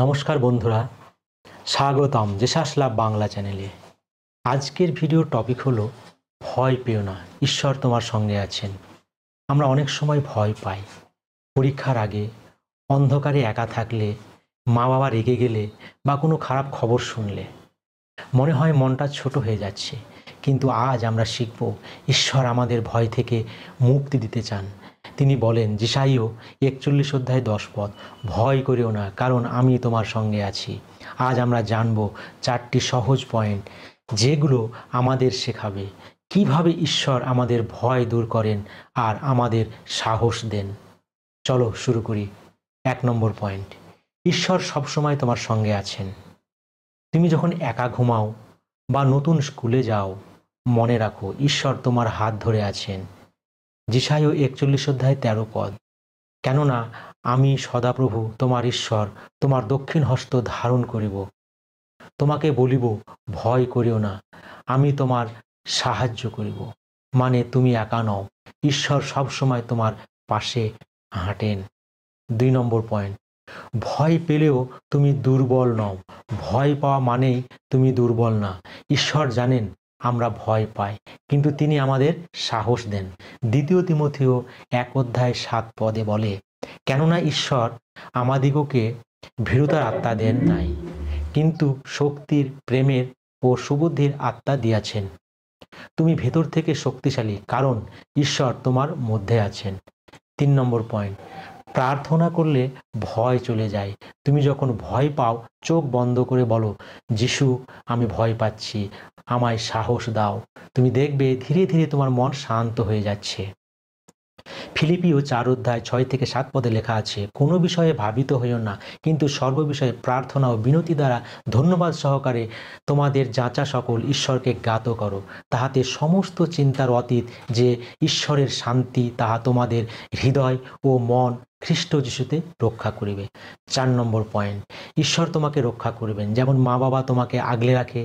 নমস্কার বন্ধুরা, স্বাগতম জেসাস লাভ বাংলা চ্যানেলে। আজকের ভিডিওর টপিক হলো ভয় পেও না, ঈশ্বর তোমার সঙ্গে আছেন। আমরা অনেক সময় ভয় পাই। পরীক্ষার আগে, অন্ধকারে একা থাকলে, মা বাবা রেগে গেলে বা কোনো খারাপ খবর শুনলে মনে হয় মনটা ছোট হয়ে যাচ্ছে। কিন্তু আজ আমরা শিখব ঈশ্বর আমাদের ভয় থেকে মুক্তি দিতে চান। তিনি বলেন যেসাইও 41 অধ্যায় 10 পদ, ভয় করিও না, কারণ আমি তোমার সঙ্গে আছি। আজ আমরা জানব 4টি সহজ পয়েন্ট, যেগুলো আমাদের শেখাবে কিভাবে ঈশ্বর আমাদের ভয় দূর করেন আর আমাদের সাহস দেন। চলো শুরু করি। 1 নম্বর পয়েন্ট, ঈশ্বর সবসময় তোমার সঙ্গে আছেন। তুমি যখন একা ঘুমাও বা নতুন স্কুলে যাও, মনে রাখো ঈশ্বর তোমার হাত ধরে আছেন। যেসাইও 41 অধ্যায় 13 পদ, কেননা আমি সদাপ্রভু তোমার ঈশ্বর তোমার দক্ষিণ হস্ত ধারণ করিব, তোমাকে বলিব ভয় করিও না, আমি তোমার সাহায্য করিব। মানে তুমি একা নও, ঈশ্বর সবসময় তোমার পাশে হাঁটেন। 2 নম্বর পয়েন্ট, ভয় পেলেও তুমি দুর্বল নও। ভয় পাওয়া মানেই তুমি দুর্বল না। ঈশ্বর জানেন আমরা ভয় পাই, কিন্তু তিনি আমাদের সাহস দেন। 2 তিমথেও 1 অধ্যায় 7 পদে বলে, কেননা ঈশ্বর আমাদিগকে ভীরুতার আত্মা দেন নাই, কিন্তু শক্তির, প্রেমের ও সুবুদ্ধির আত্মা দিয়াছেন। তুমি ভেতর থেকে শক্তিশালী, কারণ ঈশ্বর তোমার মধ্যে আছেন। 3 নম্বর পয়েন্ট, প্রার্থনা করলে ভয় চলে যায়। তুমি যখন ভয় পাও, চোখ বন্ধ করে বলো, যিশু আমি ভয় পাচ্ছি, আমায় সাহস দাও। তুমি দেখবে ধীরে ধীরে তোমার মন শান্ত হয়ে যাচ্ছে। ফিলিপিও 4 অধ্যায় 6 থেকে 7 পদে লেখা আছে, কোনো বিষয়ে ভাবিত হইও না, কিন্তু সর্ববিষয়ে প্রার্থনা ও বিনতি দ্বারা ধন্যবাদ সহকারে তোমাদের যাচা সকল ঈশ্বরকে জ্ঞাত করো, তাহাতে সমস্ত চিন্তার অতীত যে ঈশ্বরের শান্তি তাহা তোমাদের হৃদয় ও মন খ্রিস্ট যিশুতে রক্ষা করিবে। 4 নম্বর পয়েন্ট, ঈশ্বর তোমাকে রক্ষা করবেন। যেমন মা বাবা তোমাকে আগলে রাখে,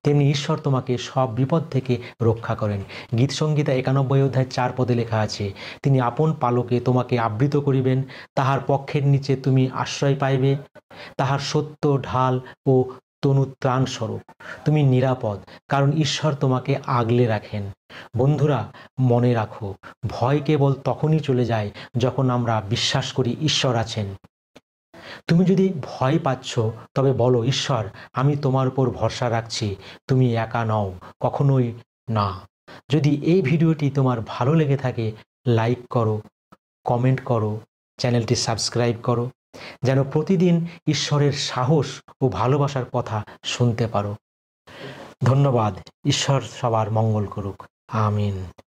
তেমনি ঈশ্বর তোমাকে সব বিপদ থেকে রক্ষা করেন। গীতসংহিতা 91 অধ্যায় 4 পদে লেখা আছে, তিনি আপন পালকে তোমাকে আবৃত করিবেন, তাহার পক্ষের নিচে তুমি আশ্রয় পাইবে, তাহার সত্য ঢাল ও তনু ত্রাণ স্বরূপ। তুমি নিরাপদ, কারণ ঈশ্বর তোমাকে আগলে রাখেন। বন্ধুরা, মনে রাখো, ভয় কেবল তখনই চলে যায় যখন আমরা বিশ্বাস করি ঈশ্বর আছেন। তুমি যদি ভয় পাচ্ছ, তবে বলো, ঈশ্বর আমি তোমার উপর ভরসা রাখছি, তুমি একা নও, কখনোই না। যদি এই ভিডিওটি তোমার ভালো লেগে থাকে, লাইক করো, কমেন্ট করো, চ্যানেলটি সাবস্ক্রাইব করো, যেন প্রতিদিন ঈশ্বরের সাহস ও ভালোবাসার কথা শুনতে পারো। ধন্যবাদ। ঈশ্বর সবার মঙ্গল করুক। আমিন।